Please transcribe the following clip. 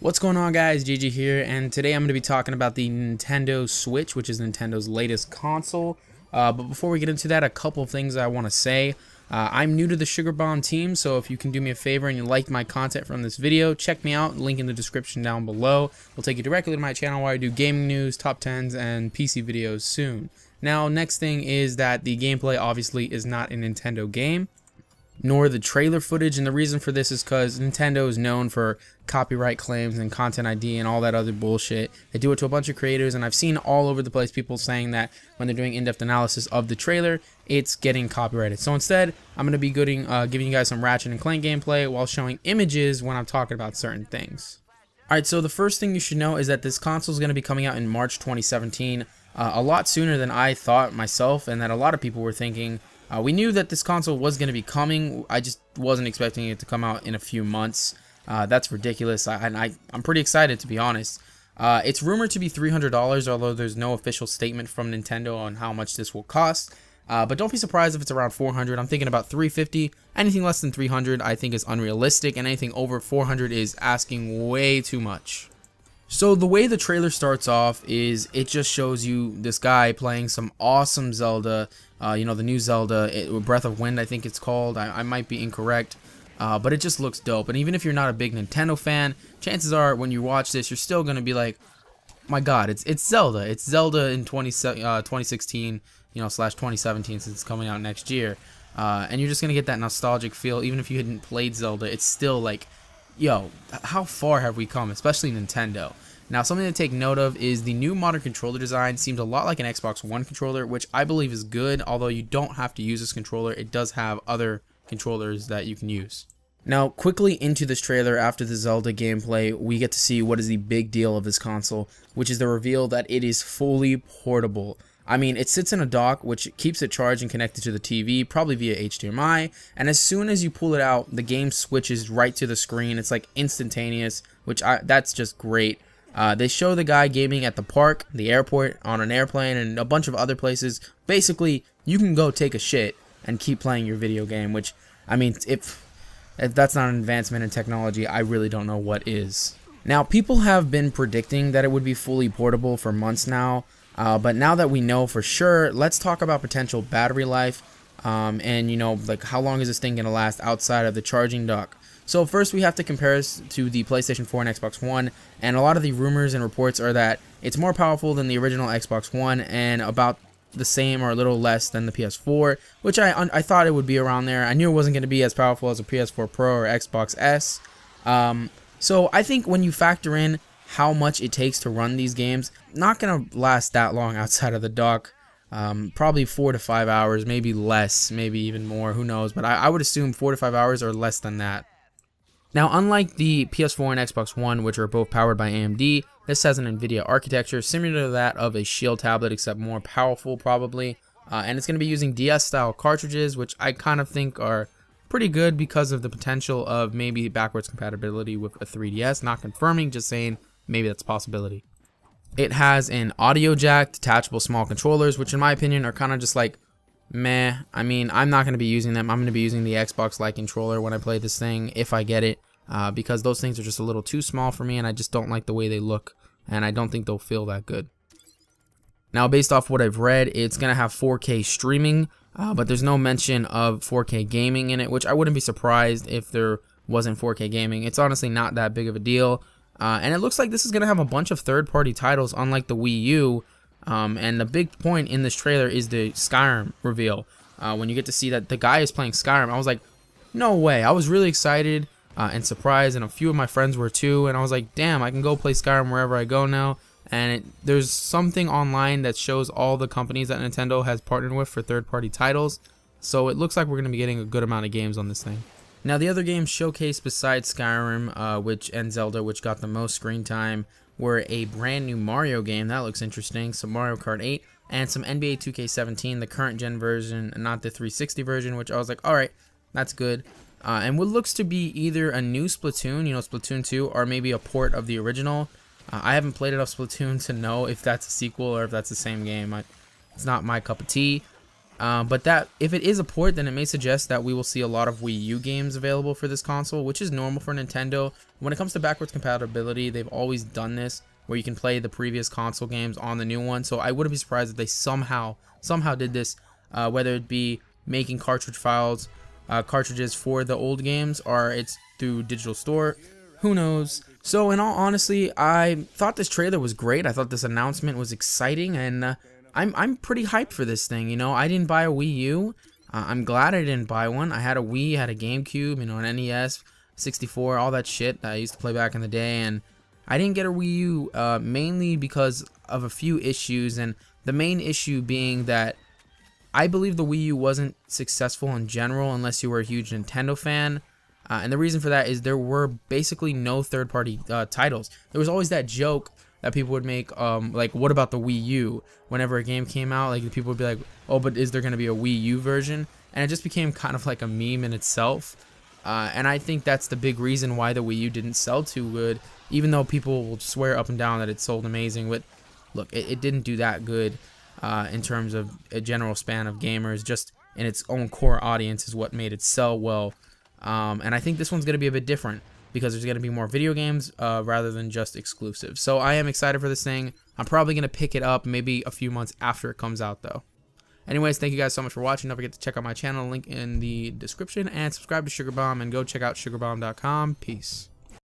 What's going on, guys? GG here, and today I'm going to be talking about the Nintendo Switch, which is Nintendo's latest console. But before we get into that, a couple of things I want to say. I'm new to the Sugar Bomb team, so if you can do me a favor and you like my content from this video, check me out. Link in the description down below. It'll take you directly to my channel where I do gaming news, top 10s, and PC videos soon. Now, next thing is that the gameplay obviously is not a Nintendo game, nor the trailer footage, and the reason for this is because Nintendo is known for copyright claims and content ID and all that other bullshit. They do it to a bunch of creators, and I've seen all over the place people saying that when they're doing in-depth analysis of the trailer, it's getting copyrighted. So instead, I'm going to be giving you guys some Ratchet and Clank gameplay while showing images when I'm talking about certain things. Alright, so the first thing you should know is that this console is going to be coming out in March 2017, a lot sooner than I thought myself, and that a lot of people were thinking. We knew that this console was going to be coming. I just wasn't expecting it to come out in a few months. That's ridiculous. I'm pretty excited, to be honest. It's rumored to be $300, although there's no official statement from Nintendo on how much this will cost. But don't be surprised if it's around $400. I'm thinking about $350. Anything less than $300 I think is unrealistic, and anything over $400 is asking way too much. So the way the trailer starts off is it just shows you this guy playing some awesome Zelda, the new Zelda, Breath of Wind I think it's called. I might be incorrect, but it just looks dope. And even if you're not a big Nintendo fan, chances are when you watch this, you're still going to be like, my god, it's Zelda. It's Zelda in 2016, slash 2017 since it's coming out next year. And you're just going to get that nostalgic feel. Even if you hadn't played Zelda, it's still like, yo, how far have we come, especially Nintendo. Now, something to take note of is the new modern controller design seems a lot like an Xbox One controller, which I believe is good, although you don't have to use this controller. It does have other controllers that you can use. Now, quickly into this trailer after the Zelda gameplay, we get to see what is the big deal of this console, which is the reveal that it is fully portable. I mean, it sits in a dock, which keeps it charged and connected to the TV, probably via HDMI, and as soon as you pull it out, the game switches right to the screen. It's like instantaneous, that's just great. They show the guy gaming at the park, the airport, on an airplane, and a bunch of other places. Basically, you can go take a shit and keep playing your video game, which, I mean, if that's not an advancement in technology, I really don't know what is. Now, people have been predicting that it would be fully portable for months now. But now that we know for sure, let's talk about potential battery life, and like how long is this thing going to last outside of the charging dock. So first we have to compare this to the PlayStation 4 and Xbox One, and a lot of the rumors and reports are that it's more powerful than the original Xbox One and about the same or a little less than the PS4, which I thought it would be around there. I knew it wasn't going to be as powerful as a PS4 Pro or Xbox S. So I think when you factor in how much it takes to run these games, not gonna last that long outside of the dock. Probably 4 to 5 hours, maybe less, maybe even more, who knows, but I would assume 4 to 5 hours or less than that. Now, unlike the PS4 and Xbox One, which are both powered by AMD, this has an NVIDIA architecture similar to that of a Shield tablet, except more powerful probably, and it's going to be using DS style cartridges, which I kind of think are pretty good because of the potential of maybe backwards compatibility with a 3DS. Not confirming, just saying maybe that's a possibility. It has an audio jack, detachable small controllers, which in my opinion are kind of just like meh. I mean, I'm not going to be using them. I'm going to be using the Xbox-like controller when I play this thing, if I get it, because those things are just a little too small for me, and I just don't like the way they look, and I don't think they'll feel that good. Now, based off what I've read, it's going to have 4K streaming, but there's no mention of 4K gaming in it, which I wouldn't be surprised if there wasn't 4K gaming. It's honestly not that big of a deal. And it looks like this is going to have a bunch of third-party titles, unlike the Wii U. And the big point in this trailer is the Skyrim reveal. When you get to see that the guy is playing Skyrim, I was like, no way. I was really excited and surprised, and a few of my friends were too. And I was like, damn, I can go play Skyrim wherever I go now. And there's something online that shows all the companies that Nintendo has partnered with for third-party titles. So it looks like we're going to be getting a good amount of games on this thing. Now, the other games showcased besides Skyrim, and Zelda, which got the most screen time, were a brand new Mario game. That looks interesting. Some Mario Kart 8 and some NBA 2K17, the current gen version, not the 360 version, which I was like, all right, that's good. And what looks to be either a new Splatoon, Splatoon 2, or maybe a port of the original. I haven't played enough Splatoon to know if that's a sequel or if that's the same game. It's not my cup of tea. But that if it is a port, then it may suggest that we will see a lot of Wii U games available for this console, which is normal for Nintendo. When it comes to backwards compatibility, they've always done this, where you can play the previous console games on the new one. So I wouldn't be surprised if they somehow did this, whether it be making cartridges for the old games, or it's through digital store. Who knows? So in all honesty, I thought this trailer was great. I thought this announcement was exciting, and I'm pretty hyped for this thing. You know, I didn't buy a Wii U. I'm glad I didn't buy one. I had a Wii, had a GameCube, you know, an NES, 64, all that shit that I used to play back in the day, and I didn't get a Wii U mainly because of a few issues, and the main issue being that I believe the Wii U wasn't successful in general unless you were a huge Nintendo fan. And the reason for that is there were basically no third-party titles. There was always that joke that people would make, like, what about the Wii U? Whenever a game came out, like, people would be like, oh, but is there going to be a Wii U version? And it just became kind of like a meme in itself. And I think that's the big reason why the Wii U didn't sell too good, even though people will swear up and down that it sold amazing. But look, it didn't do that good in terms of a general span of gamers. Just in its own core audience is what made it sell well. And I think this one's going to be a bit different because there's going to be more video games rather than just exclusives. So I am excited for this thing. I'm probably going to pick it up maybe a few months after it comes out, though. Anyways, thank you guys so much for watching. Don't forget to check out my channel, link in the description, and subscribe to Sugar Bomb, and go check out sugarbomb.com. Peace.